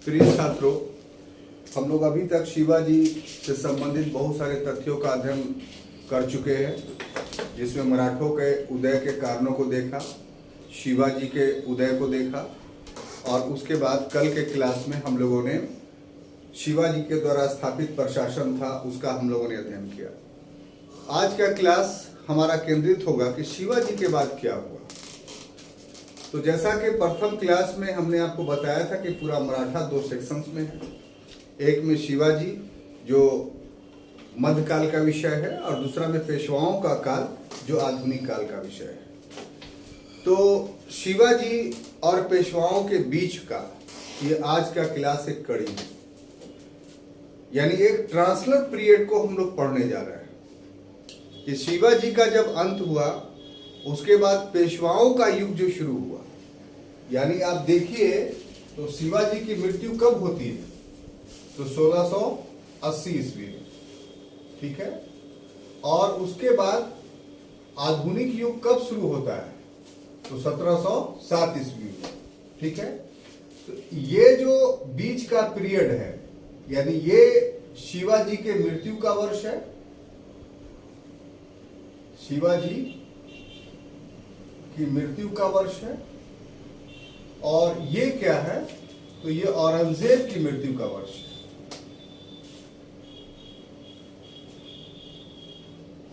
प्रिय छात्रों, हम लोग अभी तक शिवाजी से संबंधित बहुत सारे तथ्यों का अध्ययन कर चुके हैं, जिसमें मराठों के उदय के कारणों को देखा, शिवाजी के उदय को देखा और उसके बाद कल के क्लास में हम लोगों ने शिवाजी के द्वारा स्थापित प्रशासन था उसका हम लोगों ने अध्ययन किया। आज का क्लास हमारा केंद्रित होगा कि शिवाजी के बाद क्या हुआ। तो जैसा कि प्रथम क्लास में हमने आपको बताया था कि पूरा मराठा दो सेक्शंस में है। एक में शिवाजी जो मध्यकाल का विषय है और दूसरा में पेशवाओं का काल जो आधुनिक काल का विषय है। तो शिवाजी और पेशवाओं के बीच का ये आज का क्लास एक कड़ी है, यानी एक ट्रांसलर पीरियड को हम लोग पढ़ने जा रहे हैं कि शिवाजी का जब अंत हुआ उसके बाद पेशवाओं का युग जो शुरू हुआ। यानी आप देखिए तो शिवाजी की मृत्यु कब होती है, तो 1680 ईस्वी में, ठीक है। और उसके बाद आधुनिक युग कब शुरू होता है, तो 1707 ईस्वी में, ठीक है। तो ये जो बीच का पीरियड है, यानी ये शिवाजी के मृत्यु का वर्ष है, शिवाजी की मृत्यु का वर्ष है। और ये क्या है, तो ये औरंगजेब की मृत्यु का वर्ष है।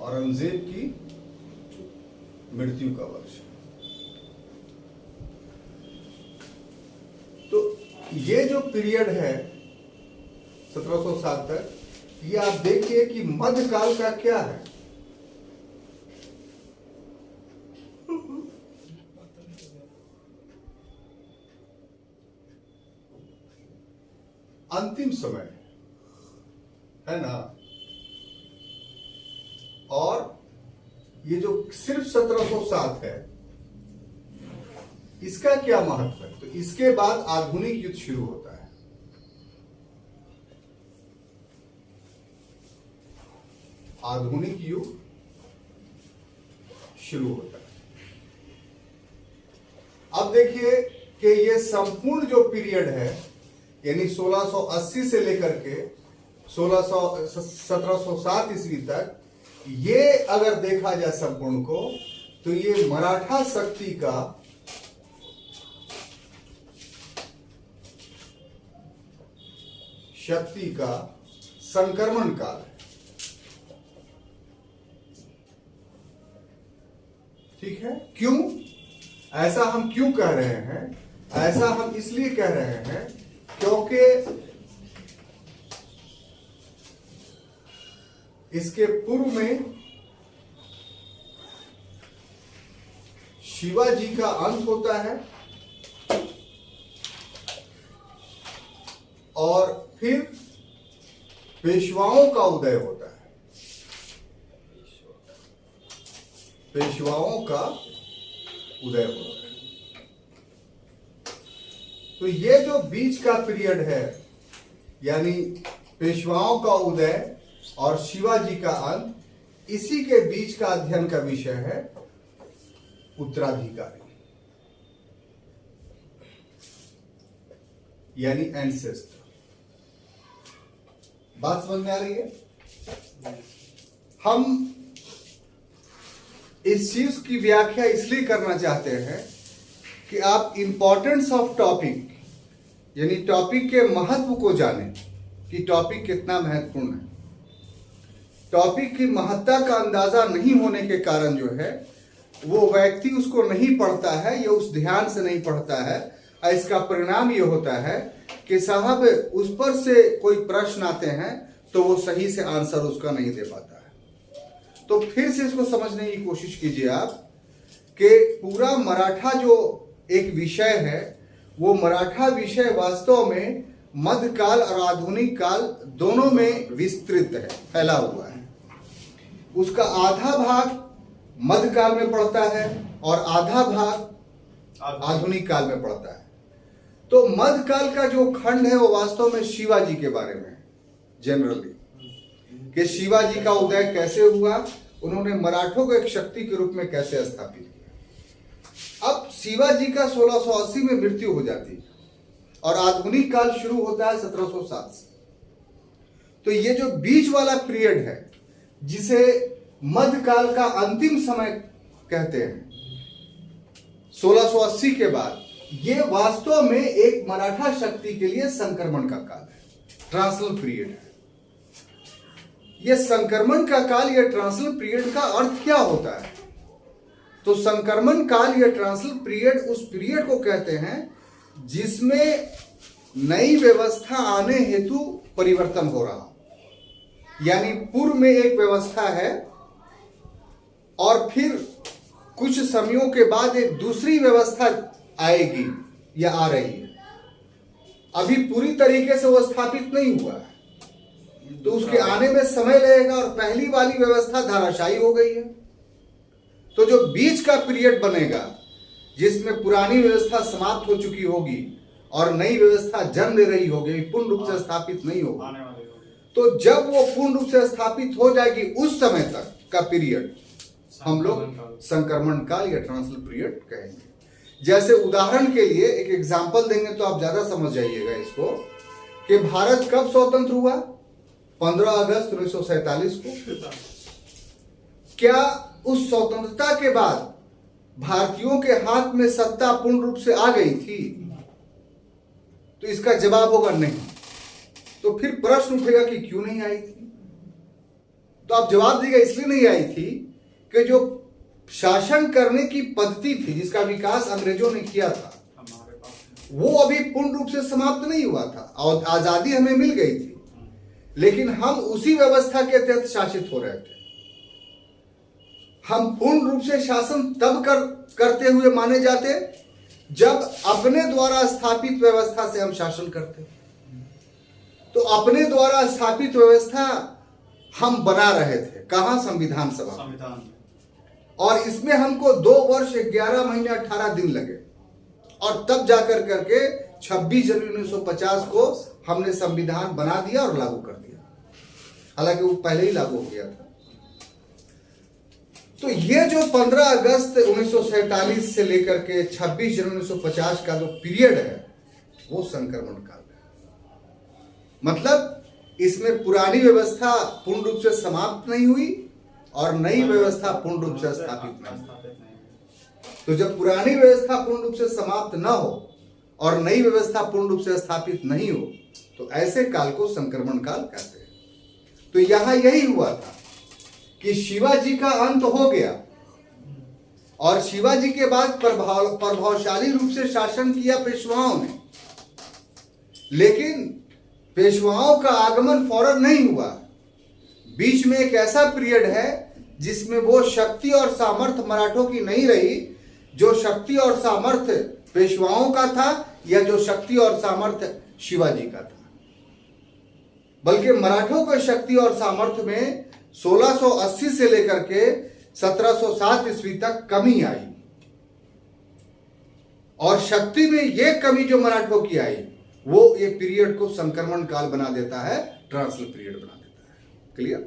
औरंगजेब की मृत्यु का वर्ष है। तो ये जो पीरियड है 1707 तक, ये आप देखिए कि मध्यकाल का क्या है। अंतिम समय है ना। और ये जो सिर्फ 1707 है, इसका क्या महत्व है, तो इसके बाद आधुनिक युद्ध शुरू होता है। आधुनिक युग शुरू होता है। अब देखिए कि ये संपूर्ण जो पीरियड है, यानी 1680 से लेकर के 1707 ईस्वी तक, ये अगर देखा जाए संपूर्ण को, तो ये मराठा शक्ति का संक्रमण काल है, ठीक है। क्यों ऐसा हम क्यों कह रहे हैं, ऐसा हम इसलिए कह रहे हैं क्योंकि इसके पूर्व में शिवाजी का अंत होता है और फिर पेशवाओं का उदय होता है। पेशवाओं का उदय होता है। तो ये जो बीच का पीरियड है, यानी पेशवाओं का उदय और शिवाजी का अंत, इसी के बीच का अध्ययन का विषय है उत्तराधिकारी, यानी एंसेस्टर। बात समझ में आ रही है। हम इस चीज की व्याख्या इसलिए करना चाहते हैं कि आप इंपॉर्टेंस ऑफ टॉपिक, यानी टॉपिक के महत्व को जानें कि टॉपिक कितना महत्वपूर्ण है। टॉपिक की महत्ता का अंदाजा नहीं होने के कारण जो है वो व्यक्ति उसको नहीं पढ़ता है, या उस ध्यान से नहीं पढ़ता है। और इसका परिणाम ये होता है कि साहब उस पर से कोई प्रश्न आते हैं तो वो सही से आंसर उसका नहीं दे पाता है। तो फिर से इसको समझने की कोशिश कीजिए आप कि पूरा मराठा जो एक विषय है, वो मराठा विषय वास्तव में मध्यकाल और आधुनिक काल दोनों में विस्तृत है, फैला हुआ है। उसका आधा भाग मध्यकाल में पड़ता है और आधा भाग आधुनिक काल में पड़ता है। तो मध्यकाल का जो खंड है वो वास्तव में शिवाजी के बारे में जनरली, कि शिवाजी का उदय कैसे हुआ, उन्होंने मराठों को एक शक्ति के रूप में कैसे स्थापित किया। अब शिवाजी का 1680 में मृत्यु हो जाती है और आधुनिक काल शुरू होता है 1707 से। तो ये जो बीच वाला पीरियड है, जिसे मध्यकाल का अंतिम समय कहते हैं, 1680 के बाद, ये वास्तव में एक मराठा शक्ति के लिए संक्रमण का काल है, ट्रांजिशनल पीरियड है। ये संक्रमण का काल, ये ट्रांजिशनल पीरियड का अर्थ क्या होता है? तो संक्रमण काल या ट्रांजिशनल पीरियड उस पीरियड को कहते हैं जिसमें नई व्यवस्था आने हेतु परिवर्तन हो रहा हो। यानी पूर्व में एक व्यवस्था है और फिर कुछ समयों के बाद एक दूसरी व्यवस्था आएगी या आ रही है, अभी पूरी तरीके से वो स्थापित नहीं हुआ है, तो उसके आने में समय लगेगा और पहली वाली व्यवस्था धराशायी हो गई है। तो जो बीच का पीरियड बनेगा, जिसमें पुरानी व्यवस्था समाप्त हो चुकी होगी और नई व्यवस्था जन्म ले रही होगी, पूर्ण रूप से स्थापित नहीं होगी, तो जब वो पूर्ण रूप से स्थापित हो जाएगी, उस समय तक का पीरियड हम लोग संक्रमण काल या ट्रांजिशनल पीरियड कहेंगे। जैसे उदाहरण के लिए एक एग्जांपल देंगे तो आप ज्यादा समझ जाइएगा इसको, कि भारत कब स्वतंत्र हुआ? 15 अगस्त 1947 को। क्या उस स्वतंत्रता के बाद भारतीयों के हाथ में सत्ता पूर्ण रूप से आ गई थी? तो इसका जवाब होगा नहीं। तो फिर प्रश्न उठेगा कि क्यों नहीं आई थी? तो आप जवाब देगा इसलिए नहीं आई थी कि जो शासन करने की पद्धति थी, जिसका विकास अंग्रेजों ने किया था, वो अभी पूर्ण रूप से समाप्त नहीं हुआ था और आजादी हमें मिल गई थी, लेकिन हम उसी व्यवस्था के तहत शासित हो रहे थे। हम पूर्ण रूप से शासन तब करते हुए माने जाते जब अपने द्वारा स्थापित व्यवस्था से हम शासन करते। तो अपने द्वारा स्थापित व्यवस्था हम बना रहे थे, कहां? संविधान सभा। और इसमें हमको 2 वर्ष 11 महीने 18 दिन लगे और तब जाकर करके 26 जनवरी 1950 को हमने संविधान बना दिया और लागू कर दिया, हालांकि वो पहले ही लागू हो गया था। तो ये जो 15 अगस्त 1947 से लेकर के 26 जनवरी 1950 का जो पीरियड है, वो संक्रमण काल है। मतलब इसमें पुरानी व्यवस्था पूर्ण रूप से समाप्त नहीं हुई और नई व्यवस्था पूर्ण रूप से स्थापित नहीं। तो जब पुरानी व्यवस्था पूर्ण रूप से समाप्त न हो और नई व्यवस्था पूर्ण रूप से स्थापित नहीं हो, तो ऐसे काल को संक्रमण काल कहते हैं। तो यहां यही हुआ था कि शिवाजी का अंत हो गया और शिवाजी के बाद प्रभावशाली रूप से शासन किया पेशवाओं ने, लेकिन पेशवाओं का आगमन फौरन नहीं हुआ। बीच में एक ऐसा पीरियड है जिसमें वो शक्ति और सामर्थ्य मराठों की नहीं रही, जो शक्ति और सामर्थ्य पेशवाओं का था या जो शक्ति और सामर्थ्य शिवाजी का था। बल्कि मराठों की शक्ति और सामर्थ्य में 1680 से लेकर के 1707 ईस्वी तक कमी आई, और शक्ति में यह कमी जो मराठों की आई, वो ये पीरियड को संक्रमण काल बना देता है, ट्रांजिशनल पीरियड बना देता है। क्लियर?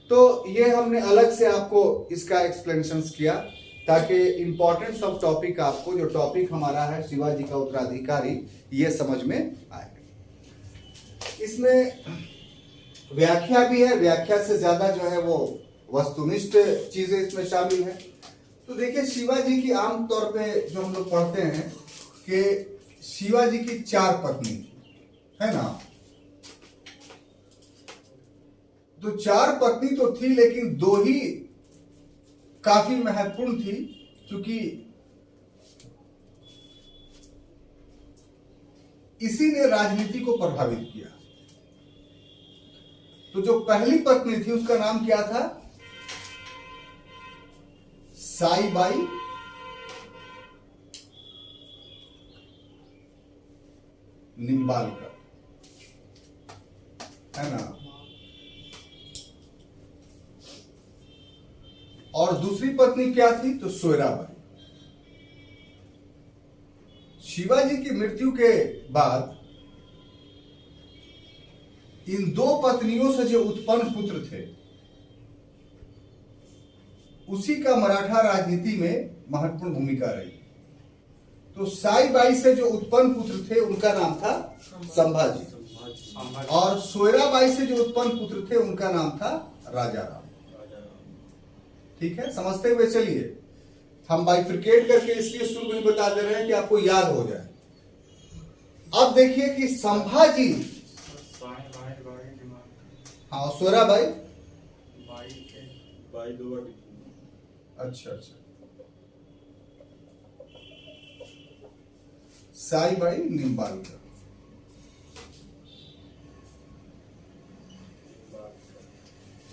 तो ये हमने अलग से आपको इसका एक्सप्लेनेशन किया ताकि इंपॉर्टेंस ऑफ टॉपिक, आपको जो टॉपिक हमारा है शिवाजी का उत्तराधिकारी, ये समझ में आए। इसमें व्याख्या भी है, व्याख्या से ज्यादा जो है वो वस्तुनिष्ठ चीजें इसमें शामिल है। तो देखिए, शिवाजी की आमतौर पे जो हम लोग पढ़ते हैं कि शिवाजी की 4 पत्नी है ना। तो 4 पत्नी तो थी, लेकिन 2 ही काफी महत्वपूर्ण थी, क्योंकि इसी ने राजनीति को प्रभावित किया। तो जो पहली पत्नी थी उसका नाम क्या था? साईबाई निम्बालकर, है ना। और दूसरी पत्नी क्या थी? तो सोयराबाई। शिवाजी की मृत्यु के बाद इन 2 पत्नियों से जो उत्पन्न पुत्र थे, उसी का मराठा राजनीति में महत्वपूर्ण भूमिका रही। तो साई बाई से जो उत्पन्न पुत्र थे उनका नाम था संभाजी, और सोयराबाई से जो उत्पन्न पुत्र थे उनका नाम था राजा राम। ठीक है, समझते हुए चलिए, हम बाइफिकेट करके इसलिए शुरू में बता दे रहे हैं कि आपको याद हो जाए। अब देखिए कि संभाजी, हाँ सोयराबाई, अच्छा अच्छा, साई बाई निम्बालकर,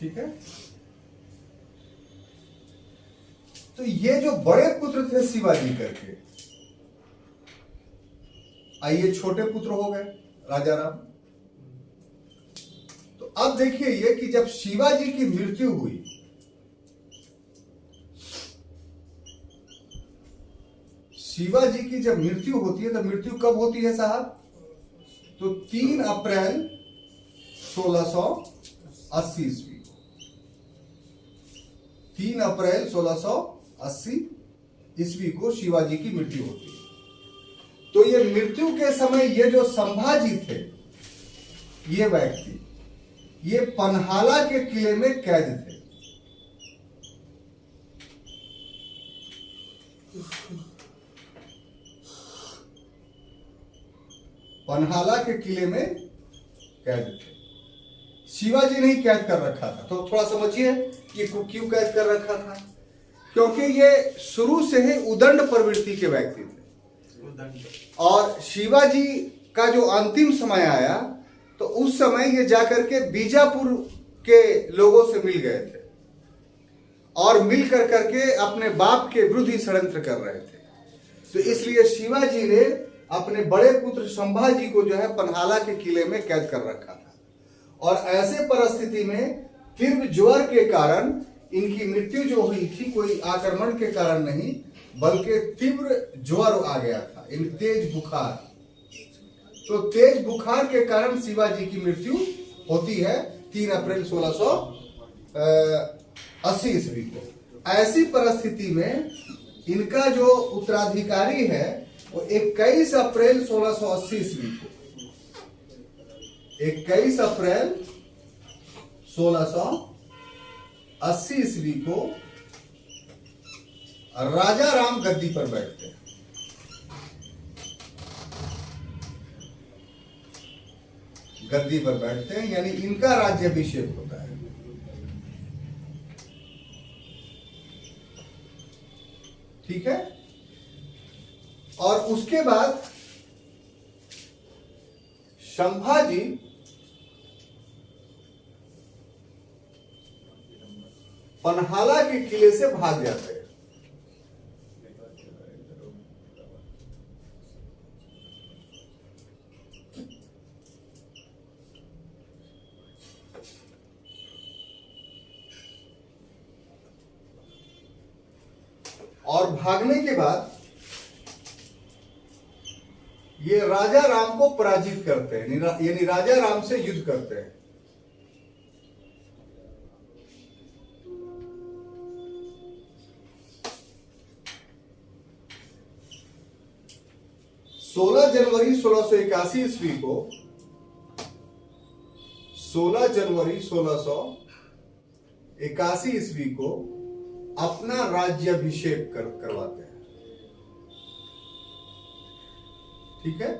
ठीक है। तो ये जो बड़े पुत्र थे शिवाजी करके, आइए छोटे पुत्र हो गए राजा राम। तो अब देखिए ये कि जब शिवाजी की मृत्यु हुई, शिवाजी की जब मृत्यु होती है तो मृत्यु कब होती है साहब? तो 3 अप्रैल 1680 ईस्वी को, 3 अप्रैल 1680 ईस्वी को शिवाजी की मृत्यु होती है। तो ये मृत्यु के समय ये जो संभाजी थे, ये व्यक्ति, ये पन्हाला के किले में कैद थे। पन्हाला के किले में कैद थे। शिवाजी ने ही कैद कर रखा था। तो थोड़ा समझिए कि क्यों कैद कर रखा था। क्योंकि ये शुरू से ही उदंड प्रवृत्ति के व्यक्ति थे, और शिवाजी का जो अंतिम समय आया तो उस समय ये जाकर के बीजापुर के लोगों से मिल गए थे, और मिल कर करके अपने बाप के विरुद्ध ही षड्यंत्र कर रहे थे। तो इसलिए शिवाजी ने अपने बड़े पुत्र संभाजी को जो है पन्हाला के किले में कैद कर रखा था। और ऐसे परिस्थिति में तीव्र ज्वर के कारण इनकी मृत्यु जो हुई थी, कोई आक्रमण के कारण नहीं, बल्कि तीव्र ज्वर आ गया था, इन तेज बुखार। तो तेज बुखार के कारण शिवाजी की मृत्यु होती है 3 अप्रैल 1680 ईस्वी को। ऐसी परिस्थिति में इनका जो उत्तराधिकारी है वो 21 अप्रैल 1680 ईस्वी को, 21 अप्रैल 1680 ईस्वी को राजा राम गद्दी पर बैठते हैं। गद्दी पर बैठते हैं, यानी इनका राज्याभिषेक होता है। ठीक है। और उसके बाद संभाजी पन्हाला के किले से भाग जाते हैं। और भागने के बाद ये राजा राम को पराजित करते हैं, यानी राजा राम से युद्ध करते हैं। जनवरी 1681 ईस्वी को 16 जनवरी 1681 ईस्वी को अपना राज्याभिषेक करवाते हैं। ठीक है।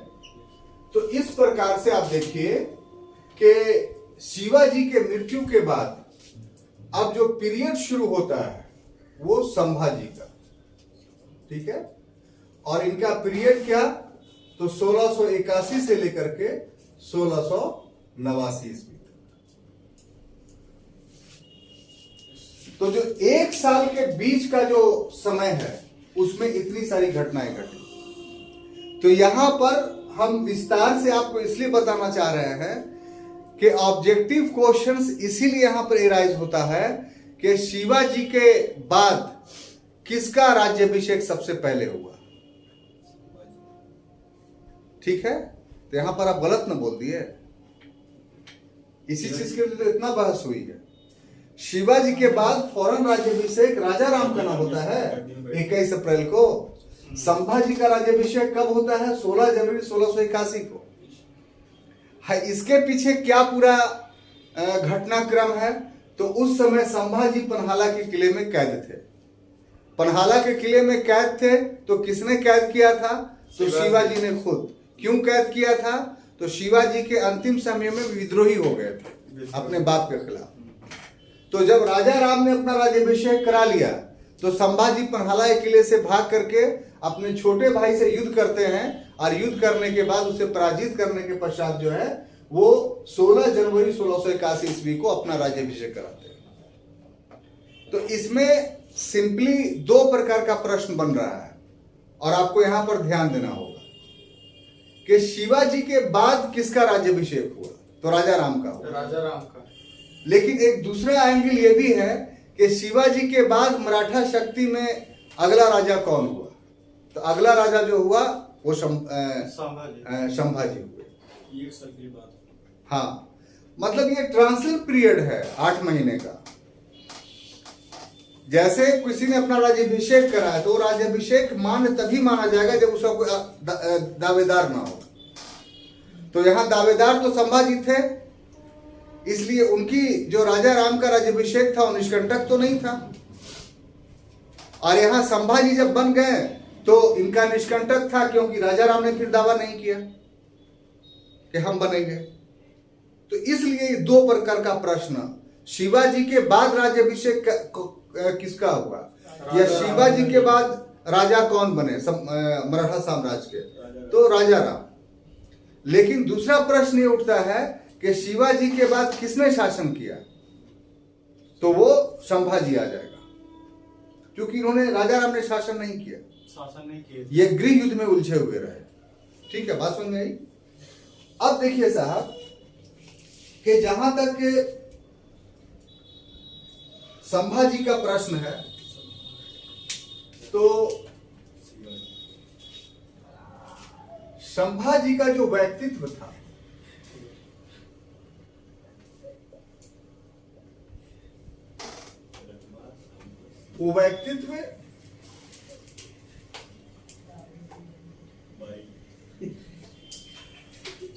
तो इस प्रकार से आप देखिए कि शिवाजी के मृत्यु के बाद अब जो पीरियड शुरू होता है वो संभाजी का। ठीक है। और इनका पीरियड क्या, तो 1681 से लेकर के 1689 ईस्वी। तो जो 1 साल के बीच का जो समय है उसमें इतनी सारी घटनाएं घटी। तो यहां पर हम विस्तार से आपको इसलिए बताना चाह रहे हैं कि ऑब्जेक्टिव क्वेश्चंस इसीलिए यहां पर एराइज होता है कि शिवाजी के बाद किसका राज्याभिषेक सबसे पहले हुआ। ठीक है। तो यहां पर आप गलत न बोल दिए, इसी चीज के लिए इतना बहस हुई है। शिवाजी के बाद फौरन राज्याभिषेक राजा राम का नाम होता है 21 अप्रैल को, संभाजी का राज्याभिषेक कब होता है? 16 जनवरी 1681 को। है इसके पीछे क्या पूरा घटनाक्रम है? तो उस समय संभाजी पन्हाला के किले में कैद थे। पन्हाला के किले में कैद थे तो किसने कैद किया था? तो शिवाजी ने खुद। क्यों कैद किया था? तो शिवाजी के अंतिम समय में विद्रोही हो गए थे अपने बाप के खिलाफ। तो जब राजा राम ने अपना राज्याभिषेक करा लिया तो संभाजी पन्हाला के किले से भाग करके अपने छोटे भाई से युद्ध करते हैं और युद्ध करने के बाद उसे पराजित करने के पश्चात जो है वो 16 जनवरी 1681 ईस्वी को अपना राज्याभिषेक कराते हैं। तो इसमें सिंपली दो प्रकार का प्रश्न बन रहा है और आपको यहां पर ध्यान देना होगा कि शिवाजी के बाद किसका राज्याभिषेक हुआ? तो राजा राम का हुआ। राजा राम का। लेकिन एक दूसरा एंगल ये भी है कि शिवाजी के बाद मराठा शक्ति में अगला राजा कौन हुआ? तो अगला राजा जो हुआ वो संभाजी हुए। ये सही बात है। हाँ, मतलब ये ट्रांजिशन पीरियड है 8 महीने का। जैसे किसी ने अपना राज्याभिषेक कराया तो राज्याभिषेक मान्य तभी माना जाएगा जब उसका कोई दावेदार ना हो। तो यहाँ दावेदार तो संभाजी थे, इसलिए उनकी जो राजा राम का राज्याभिषेक था वो निष्कंटक तो नहीं था। और यहाँ संभाजी जब बन गए तो इनका निष्कंटक था, क्योंकि राजा राम ने फिर दावा नहीं किया कि हम बनेंगे। तो इसलिए दो प्रकार का प्रश्न, शिवाजी के बाद राज्याभिषेक किसका हुआ या शिवाजी के बाद राजा कौन बने मराठा साम्राज्य के? तो राजा राम। लेकिन दूसरा प्रश्न ये उठता है कि शिवाजी के बाद किसने शासन किया? तो वो संभाजी आ जाएगा, क्योंकि इन्होंने राजा राम ने शासन नहीं किया। ये गृह युद्ध में उलझे हुए रहे। ठीक है, बात समझ में आई? अब देखिए साहब कि जहां तक संभाजी का प्रश्न है तो संभाजी का जो व्यक्तित्व था वो व्यक्तित्व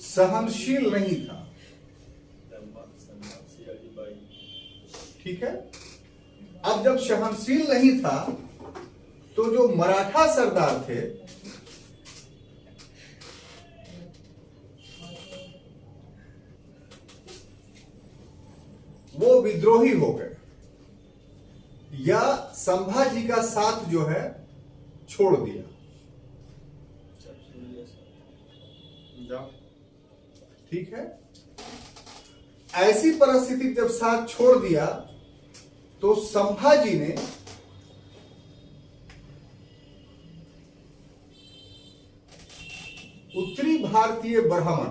सहनशील नहीं था। ठीक है, अब जब सहनशील नहीं था तो जो मराठा सरदार थे वो विद्रोही हो गए या संभाजी का साथ जो है छोड़ दिया। ठीक है, ऐसी परिस्थिति जब साथ छोड़ दिया तो संभाजी ने उत्तरी भारतीय ब्राह्मण,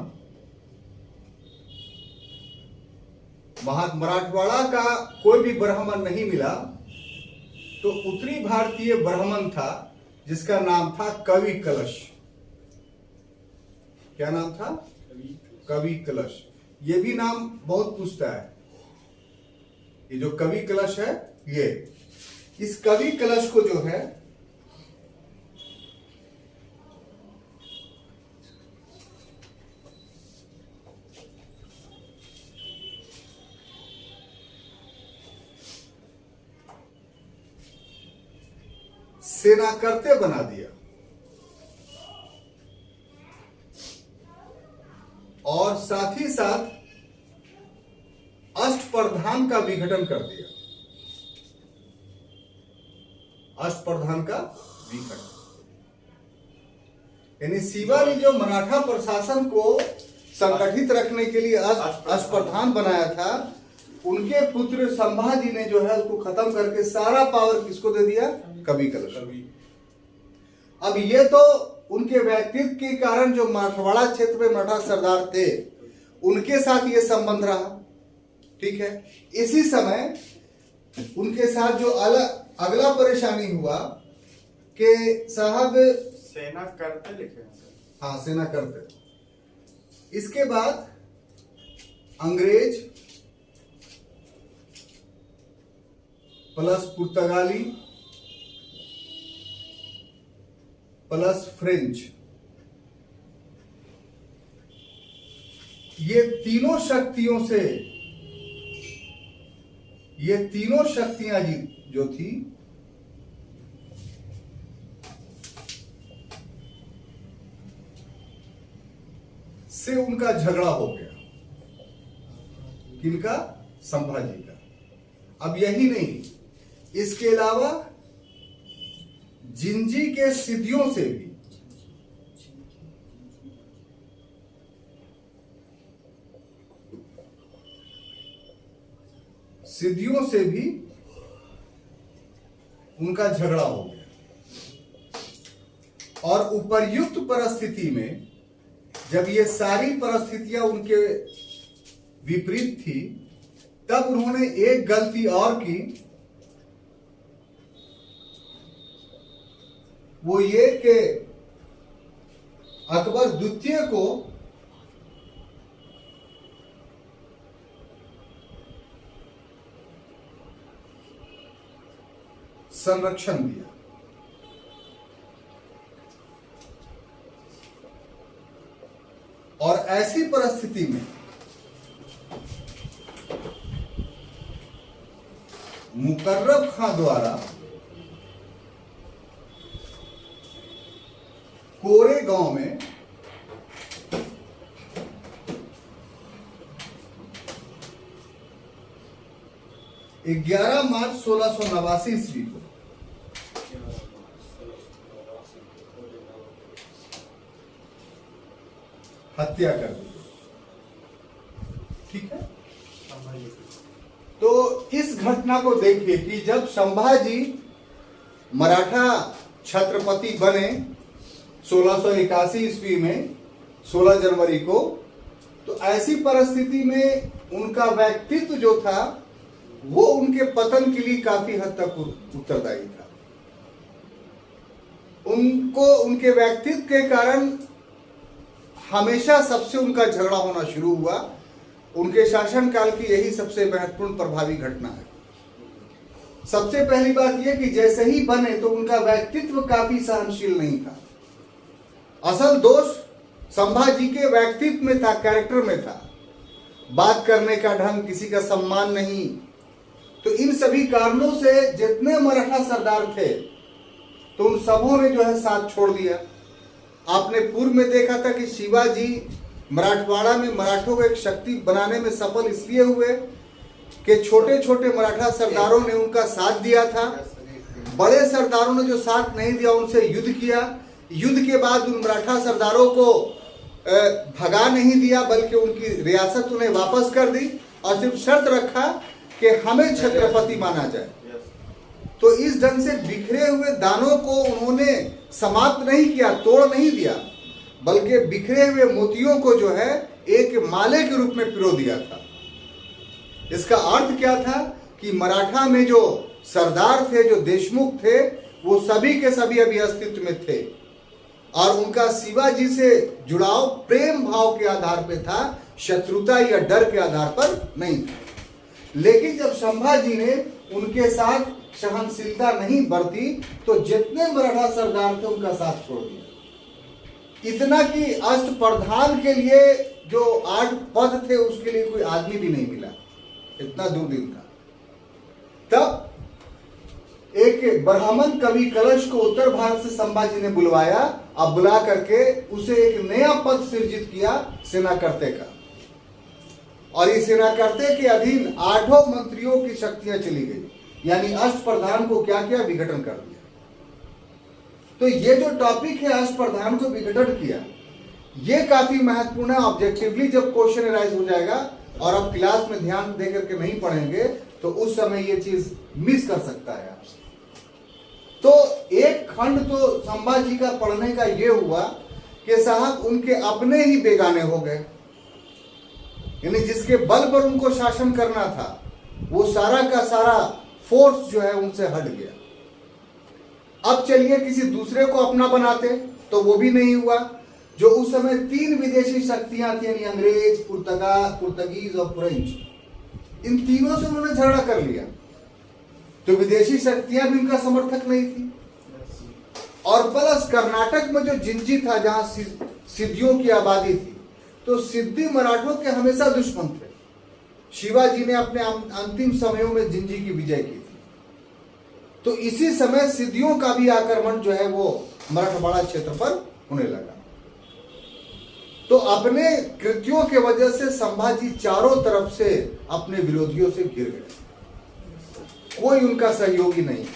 मराठवाड़ा का कोई भी ब्राह्मण नहीं मिला तो उत्तरी भारतीय ब्राह्मण था जिसका नाम था कवि कलश। क्या नाम था? कवि कलश। ये भी नाम बहुत पूछता है। ये जो कवि कलश है, ये इस कवि कलश को जो है सेना करते बना दिया और साथ ही साथ अष्टप्रधान का विघटन कर दिया। अष्टप्रधान का विघटन यानी शिवाजी जो मराठा प्रशासन को संगठित रखने के लिए अष्टप्रधान बनाया था, उनके पुत्र संभाजी ने जो है उसको खत्म करके सारा पावर किसको दे दिया? कवि कलश। अब ये तो उनके व्यक्तित्व के कारण जो मराठवाड़ा क्षेत्र में मराठा सरदार थे उनके साथ ये संबंध रहा। ठीक है, इसी समय उनके साथ जो अगला परेशानी हुआ कि साहब सेना करते लिखे हैं। हाँ, सेना करते। इसके बाद अंग्रेज प्लस पुर्तगाली प्लस फ्रेंच, ये तीनों शक्तियां जो थी से उनका झगड़ा हो गया। किनका? संभाजी का। अब यही नहीं, इसके अलावा जिंजी के सिद्धियों से भी उनका झगड़ा हो गया। और उपर्युक्त परिस्थिति में जब ये सारी परिस्थितियां उनके विपरीत थी, तब उन्होंने एक गलती और की, वो ये कि अकबर द्वितीय को संरक्षण दिया। और ऐसी परिस्थिति में मुकर्रब खां द्वारा कोरे गांव में ग्यारह मार्च 1689 ईस्वी को हत्या कर दी। ठीक है, तो इस घटना को देखिए कि जब संभाजी मराठा छत्रपति बने 1681 ईस्वी में 16 जनवरी को, तो ऐसी परिस्थिति में उनका व्यक्तित्व जो था वो उनके पतन के लिए काफी हद तक उत्तरदायी था। उनको उनके व्यक्तित्व के कारण हमेशा सबसे उनका झगड़ा होना शुरू हुआ। उनके शासनकाल की यही सबसे महत्वपूर्ण प्रभावी घटना है। सबसे पहली बात यह कि जैसे ही बने तो उनका व्यक्तित्व काफी सहनशील नहीं था। असल दोष संभाजी के व्यक्तित्व में था, कैरेक्टर में था। बात करने का ढंग, किसी का सम्मान नहीं। तो इन सभी कारणों से जितने मराठा सरदार थे तो उन सबों ने जो है साथ छोड़ दिया। आपने पूर्व में देखा था कि शिवाजी मराठवाड़ा में मराठों को एक शक्ति बनाने में सफल इसलिए हुए कि छोटे छोटे मराठा सरदारों ने उनका साथ दिया था। बड़े सरदारों ने जो साथ नहीं दिया उनसे युद्ध किया। युद्ध के बाद उन मराठा सरदारों को भगा नहीं दिया, बल्कि उनकी रियासत उन्हें वापस कर दी और सिर्फ शर्त रखा कि हमें छत्रपति माना जाए। तो इस ढंग से बिखरे हुए दानों को उन्होंने समाप्त नहीं किया, तोड़ नहीं दिया, बल्कि बिखरे हुए मोतियों को जो है एक माले के रूप में पिरो दिया था। इसका अर्थ क्या था कि मराठा में जो सरदार थे, जो देशमुख थे, वो सभी के सभी अभी अस्तित्व में थे और उनका शिवाजी से जुड़ाव प्रेम भाव के आधार पर था, शत्रुता या डर के आधार पर नहीं था। लेकिन जब संभाजी ने उनके साथ सहनशीलता नहीं बरती तो जितने मराठा सरदार थे उनका साथ छोड़ दिया। इतना कि अष्टप्रधान के लिए जो 8 पद थे उसके लिए कोई आदमी भी नहीं मिला, इतना दूर दिन था। तब एक ब्राह्मण कवि कलश को उत्तर भारत से संभाजी ने बुलवाया, अब बुला करके उसे एक नया पद सृजित किया, सेनाकर्ते का। और इस सेनाकर्ते के अधीन 8 मंत्रियों की शक्तियां चली गई, यानी अष्टप्रधान को क्या किया, विघटन कर दिया। तो ये जो टॉपिक है अष्टप्रधान को विघटन किया, ये काफी महत्वपूर्ण है। ऑब्जेक्टिवली जब क्वेश्चन राइज हो जाएगा और आप क्लास में ध्यान देकर के नहीं पढ़ेंगे तो उस समय ये चीज मिस कर सकता है आपसे। तो एक खंड तो संभाजी का पढ़ने का ये हुआ कि साहब उनके अपने ही बेगाने हो गए, यानी जिसके बल पर उनको शासन करना था वो सारा का सारा फोर्स जो है उनसे हट गया। अब चलिए किसी दूसरे को अपना बनाते तो वो भी नहीं हुआ। जो उस समय 3 विदेशी शक्तियां थी, यानी अंग्रेज, पुर्तगीज और फ्रेंच, इन तीनों से उन्होंने झगड़ा कर लिया। तो विदेशी शक्तियां भी उनका समर्थक नहीं थी और प्लस कर्नाटक में जो जिंजी था, जहां सिद्धियों की आबादी थी, तो सिद्धि मराठों के हमेशा दुश्मन थे। शिवाजी ने अपने अंतिम समयों में जिंजी की विजय की थी, तो इसी समय सिद्धियों का भी आक्रमण जो है वो मराठवाड़ा क्षेत्र पर होने लगा। तो अपने कृत्यों के वजह से संभाजी चारों तरफ से अपने विरोधियों से घिर गए, कोई उनका सहयोगी नहीं था।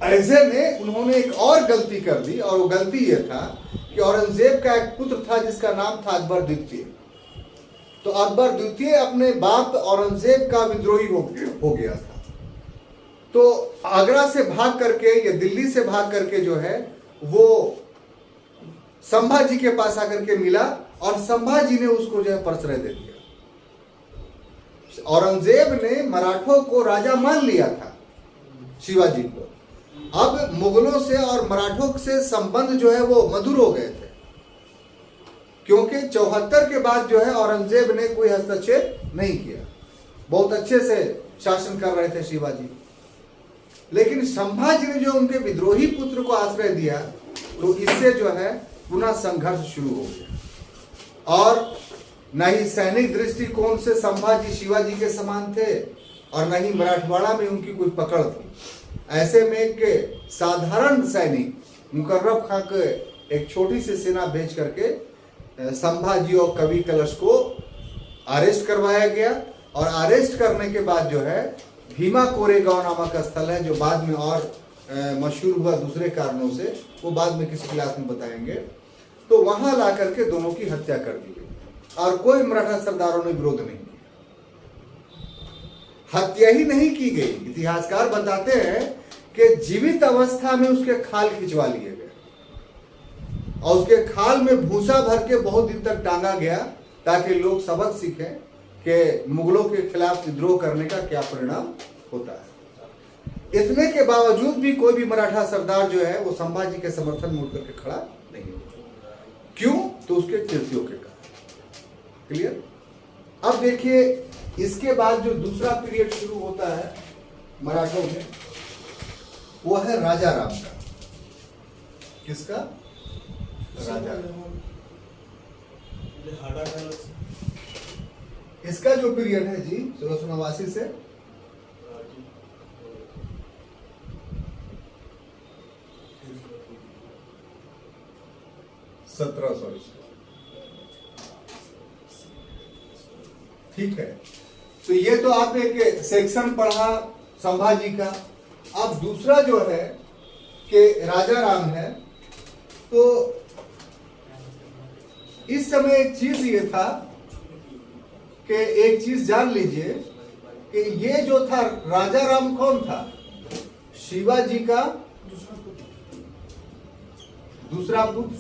ऐसे में उन्होंने एक और गलती कर दी, और वो गलती यह था कि औरंगजेब का एक पुत्र था जिसका नाम था अकबर द्वितीय। तो अकबर द्वितीय अपने बाप औरंगजेब का विद्रोही हो गया था। तो आगरा से भाग करके या दिल्ली से भाग करके जो है वो संभाजी के पास आकर के मिला, और संभाजी ने उसको जो है प्रश्रय दे दिया। औरंगजेब ने मराठों को राजा मान लिया था, शिवाजी को। अब मुगलों से और मराठों से संबंध जो है वो मधुर हो गए थे, क्योंकि 74 के बाद जो है औरंगजेब ने कोई हस्तक्षेप नहीं किया, बहुत अच्छे से शासन कर रहे थे शिवाजी। लेकिन संभाजी ने जो उनके विद्रोही पुत्र को आश्रय दिया, तो इससे जो है पुनः संघर्ष शुरू हो गया। और न ही सैनिक दृष्टिकोण से संभाजी शिवाजी के समान थे, और न ही मराठवाड़ा में उनकी कोई पकड़ थी। ऐसे में एक साधारण सैनिक मुकर्रब खां के एक छोटी सी सेना भेज करके संभाजी और कवि कलश को अरेस्ट करवाया गया, और अरेस्ट करने के बाद जो है भीमा कोरेगांव नामक स्थल है, जो बाद में और मशहूर हुआ दूसरे कारणों से, वो बाद में किसी क्लास में बताएंगे। तो वहां ला करके दोनों की हत्या कर दी गई, और कोई मराठा सरदारों ने विरोध नहीं किया। हत्या ही नहीं की गई, इतिहासकार बताते हैं कि जीवित अवस्था में उसके खाल खिंचवा लिए गए, और उसके खाल में भूसा भर के बहुत दिन तक टांगा गया, ताकि लोग सबक सीखें कि मुगलों के खिलाफ विद्रोह करने का क्या परिणाम होता है। इतने के बावजूद भी कोई भी मराठा सरदार जो है वो संभाजी के समर्थन में उठकर के खड़ा नहीं हुआ। क्यों? तो उसके कृत्यों के कारण। क्लियर? अब देखिए, इसके बाद जो दूसरा पीरियड शुरू होता है मराठों में, वो है राजा राम का। किसका? राजा राम। इसका जो पीरियड है जी 1689 से 1700 ठीक है। तो ये तो आपने एक सेक्शन पढ़ा संभाजी का। अब दूसरा जो है कि राजा राम है, तो इस समय एक चीज ये था कि एक चीज जान लीजिए कि ये जो था राजा राम कौन था? शिवाजी का दूसरा पुत्र,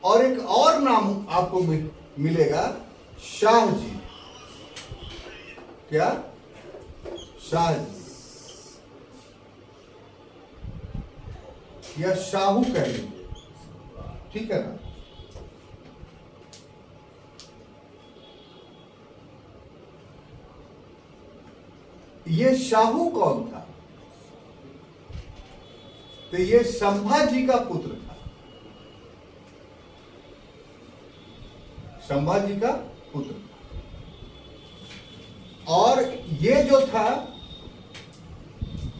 और एक और नाम आपको मिलेगा, शाह जी। क्या? शाह जी या शाहू कह लीजिए, ठीक है ना। ये शाहू कौन था? तो ये संभाजी का पुत्र था, संभाजी का पुत्र। और ये जो था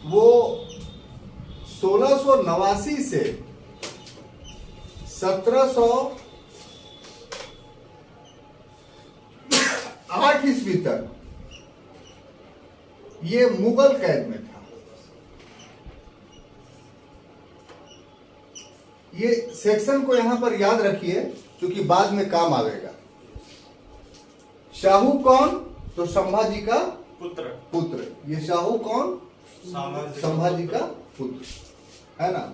वो 1689 से 1708 ईस्वी तक ये मुगल कैद में था। ये सेक्शन को यहां पर याद रखिए, क्योंकि बाद में काम आएगा। शाहू कौन? तो संभाजी का पुत्र। ये शाहू कौन? संभाजी का पुत्र, है ना।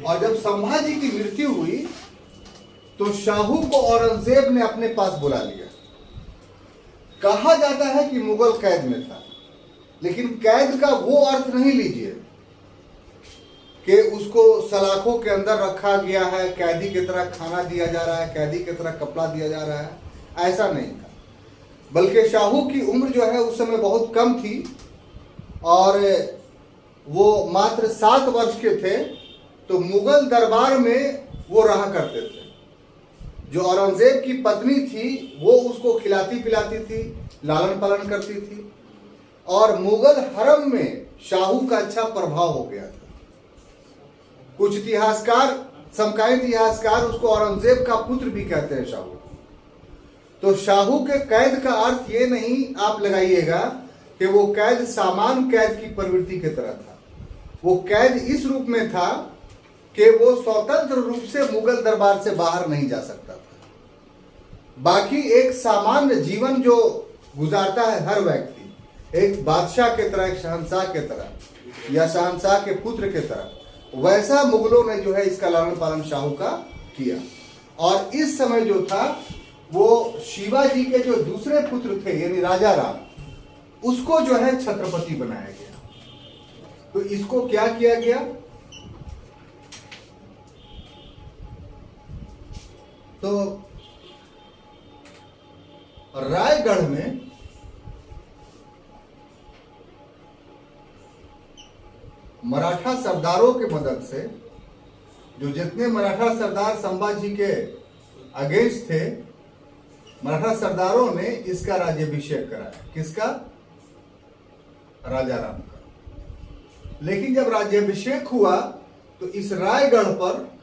और जब संभाजी की मृत्यु हुई तो शाहू को औरंगजेब ने अपने पास बुला लिया। कहा जाता है कि मुगल कैद में था, लेकिन कैद का वो अर्थ नहीं लीजिए कि उसको सलाखों के अंदर रखा गया है, कैदी की तरह खाना दिया जा रहा है, कैदी की तरह कपड़ा दिया जा रहा है। ऐसा नहीं था, बल्कि शाहू की उम्र जो है उस समय बहुत कम थी और वो मात्र 7 वर्ष के थे। तो मुगल दरबार में वो रहा करते थे। जो औरंगजेब की पत्नी थी वो उसको खिलाती पिलाती थी, लालन पालन करती थी और मुगल हरम में शाहू का अच्छा प्रभाव हो गया था। कुछ इतिहासकार, समकालीन इतिहासकार उसको औरंगजेब का पुत्र भी कहते हैं शाहू। तो शाहू के कैद का अर्थ ये नहीं आप लगाइएगा कि वो कैद सामान्य कैद की प्रवृत्ति की तरह था। वो कैद इस रूप में था कि वो स्वतंत्र रूप से मुगल दरबार से बाहर नहीं जा सकता था। बाकी एक सामान्य जीवन जो गुजारता है हर व्यक्ति, एक बादशाह के तरह, एक शहंशाह के तरह या शहंशाह के पुत्र के तरह, वैसा मुगलों ने जो है इसका लालन पालन शाहू का किया। और इस समय जो था वो शिवाजी के जो दूसरे पुत्र थे यानी राजा राम, उसको जो है छत्रपति बनाया गया। तो इसको क्या किया गया, तो रायगढ़ में मराठा सरदारों के मदद से, जो जितने मराठा सरदार संभाजी के अगेंस्ट थे, मराठा सरदारों ने इसका राज्याभिषेक कराया। किसका? राजा राम का। लेकिन जब राज्याभिषेक हुआ तो इस रायगढ़ पर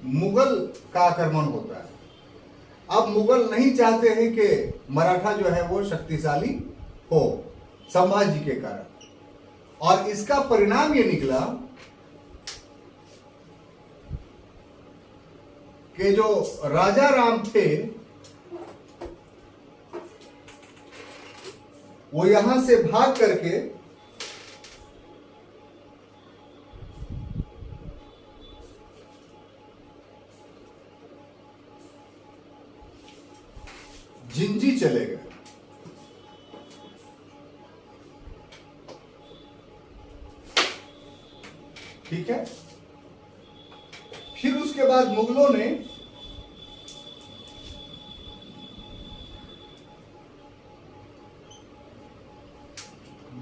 मुगल का आक्रमण होता है। अब मुगल नहीं चाहते हैं कि मराठा जो है वो शक्तिशाली हो संभाजी के कारण, और इसका परिणाम ये निकला कि जो राजा राम थे वो यहां से भाग करके जिंजी चले गए। ठीक है। फिर उसके बाद मुगलों ने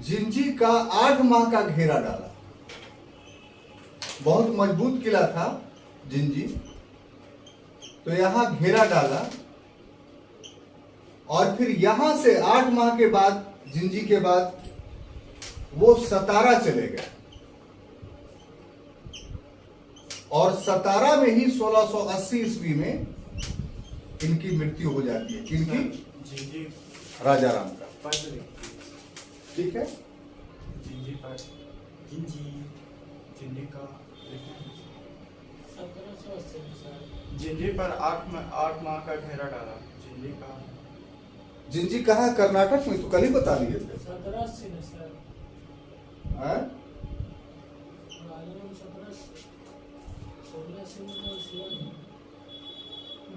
जिंजी का 8 माह का घेरा डाला। बहुत मजबूत किला था जिंजी, तो यहां घेरा डाला और फिर यहां से 8 माह के बाद, जिंजी के बाद वो सतारा चले गए और सतारा में ही 1680 ईस्वी में इनकी मृत्यु हो जाती है। किनकी? राजा राम का। ठीक है। जिंजी का 1780 जिंजी पर 8 माह का घेरा डाला। जिंजी कहाँ है? कर्नाटक में। तो कल ही बता दिए थे। 1780 में सर। हैं?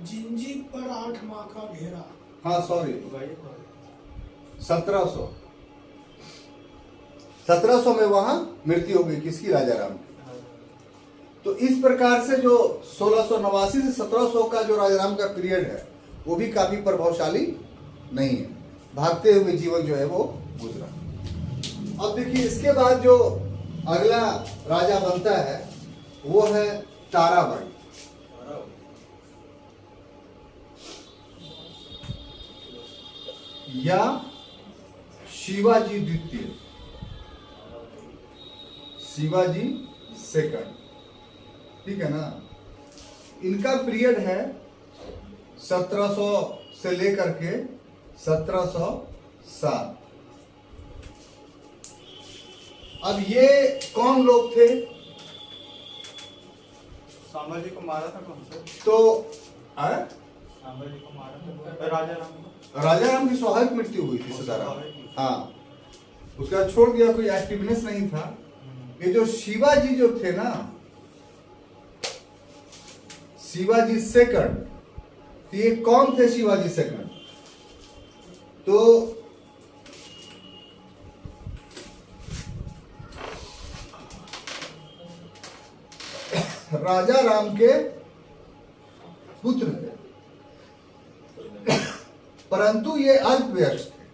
जिंजी पर 8 माह का घेरा। हाँ सॉरी, 1700 में वहां मृत्यु हो गई। किसकी? राजा राम की। तो इस प्रकार से जो 1689 से 1700 का जो राजा राम का पीरियड है वो भी काफी प्रभावशाली नहीं है। भागते हुए जीवन जो है वो गुजरा। अब देखिए इसके बाद जो अगला राजा बनता है वो है ताराबाई। या शिवाजी द्वितीय, शिवाजी सेकंड। ठीक है ना। इनका पीरियड है 1700 से लेकर के 1707। अब ये कौन लोग थे? संभाजी को मारा था कौन सा? तो संभाजी को मारा था राजा राम को। राजा राम की स्वाभाविक मृत्यु हुई थी सतारा। हाँ, उसका छोड़ दिया, कोई एक्टिवनेस नहीं था। ये जो शिवाजी जो थे ना, शिवाजी सेकंड, तो ये कौन थे शिवाजी सेकंड? तो राजा राम के पुत्र थे। परंतु ये अल्पवयस्क थे।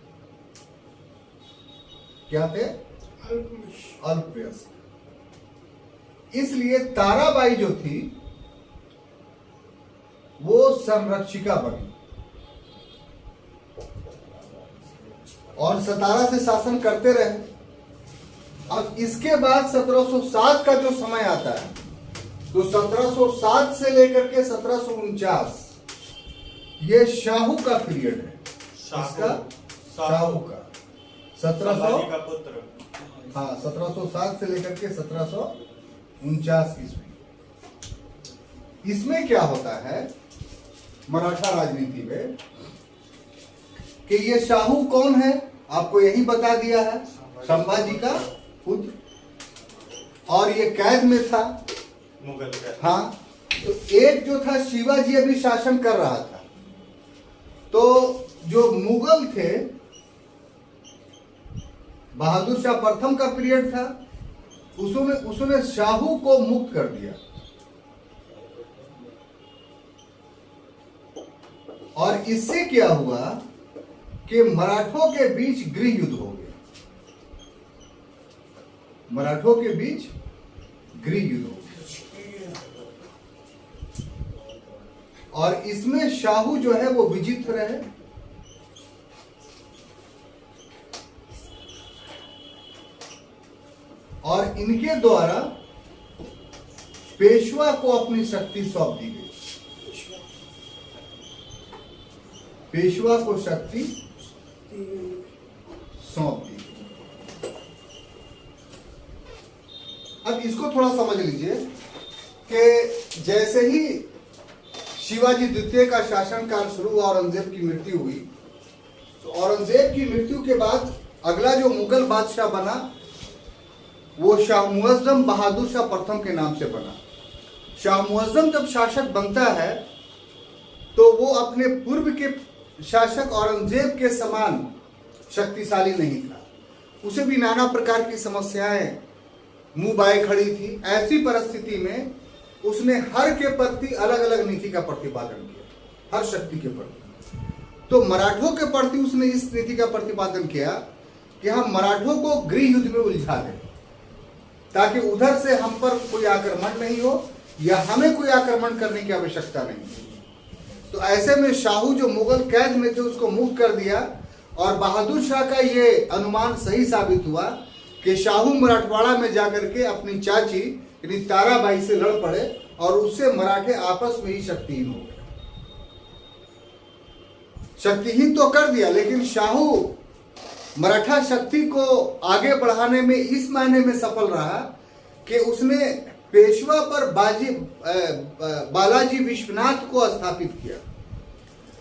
क्या थे? अल्पवयस्क। इसलिए ताराबाई जो थी वो संरक्षिका बनी और सतारा से शासन करते रहे। अब इसके बाद 1707 का जो समय आता है, तो 1707 से लेकर के 1749 ये शाहू का पीरियड है। इसका शाहू का 1700 का पुत्र। हाँ 1707 से लेकर के 1749 ईस्वी। इसमें क्या होता है मराठा राजनीति में कि ये शाहू कौन है, आपको यही बता दिया है, संभाजी का पुत्र, और ये कैद में था मुगल का। हाँ। तो एक जो था शिवाजी अभी शासन कर रहा था, तो जो मुगल थे, बहादुर शाह प्रथम का पीरियड था, उसने शाहू को मुक्त कर दिया और इससे क्या हुआ कि मराठों के बीच गृह युद्ध हो गया। मराठों के बीच गृह युद्ध हो गया और इसमें शाहू जो है वो विजित रहे। और इनके द्वारा पेशवा को अपनी शक्ति सौंप दी गई। पेशवा को शक्ति सौंप दी गई। अब इसको थोड़ा समझ लीजिए कि जैसे ही शिवाजी द्वितीय का शासनकाल शुरू हुआ, औरंगजेब की मृत्यु हुई, तो औरंगजेब की मृत्यु के बाद अगला जो मुगल बादशाह बना वो शाह मुअज्जम बहादुर शाह प्रथम के नाम से बना। शाह मुअज्जम जब शासक बनता है तो वो अपने पूर्व के शासक औरंगजेब के समान शक्तिशाली नहीं था। उसे भी नाना प्रकार की समस्याएं मुंह बाए खड़ी थी। ऐसी परिस्थिति में उसने हर के प्रति अलग अलग नीति का प्रतिपादन किया, हर शक्ति के प्रति। तो मराठों के प्रति उसने इस नीति का प्रतिपादन किया कि हम मराठों को गृह युद्ध में उलझा दें ताकि उधर से हम पर कोई आक्रमण नहीं हो या हमें कोई आक्रमण करने की आवश्यकता नहीं। तो ऐसे में शाहू जो मुगल कैद में थे उसको मुक्त कर दिया और बहादुर शाह का ये अनुमान सही साबित हुआ कि शाहू मराठवाड़ा में जाकर के अपनी चाची यानी ताराबाई से लड़ पड़े और उससे मराठे आपस में ही शक्तिहीन हो गए। शक्तिहीन तो कर दिया, लेकिन शाहू मराठा शक्ति को आगे बढ़ाने में इस मायने में सफल रहा कि उसने पेशवा पर बालाजी विश्वनाथ को स्थापित किया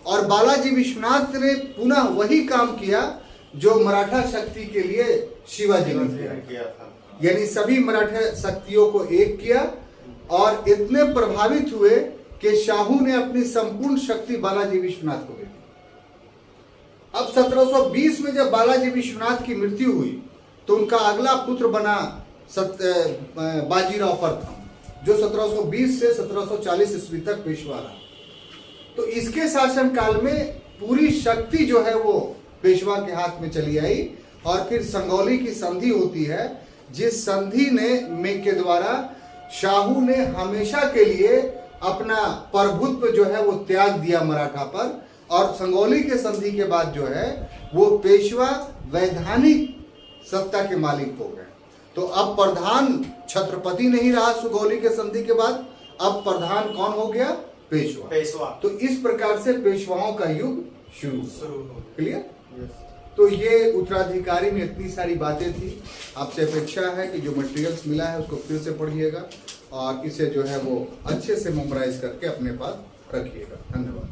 और बालाजी विश्वनाथ ने पुनः वही काम किया जो मराठा शक्ति के लिए शिवाजी ने किया था। यानी सभी मराठा शक्तियों को एक किया और इतने प्रभावित हुए कि शाहू ने अपनी संपूर्ण शक्ति बालाजी विश्वनाथ को दे दी। अब 1720 में जब बालाजी विश्वनाथ की मृत्यु हुई तो उनका अगला पुत्र बना बाजीराव प्रथम, जो 1720 से 1740 ईस्वी तक पेशवा रहा। तो इसके शासनकाल में पूरी शक्ति जो है वो पेशवा के हाथ में चली आई और फिर संगौली की संधि होती है, जिस संधि में के द्वारा शाहू ने हमेशा के लिए अपना प्रभुत्व जो है वो त्याग दिया मराठा पर और संगौली के संधि के बाद जो है वो पेशवा वैधानिक सत्ता के मालिक हो गए। तो अब प्रधान छत्रपति नहीं रहा संगौली के संधि के बाद, अब प्रधान कौन हो गया? पेशवा। तो इस प्रकार से पेशवाओं का युग शुरू हो। क्लियर? तो ये उत्तराधिकारी में इतनी सारी बातें थी। आपसे अपेक्षा है कि जो मटेरियल्स मिला है उसको फिर से पढ़िएगा और इसे जो है वो अच्छे से मेमोराइज करके अपने पास रखिएगा। धन्यवाद।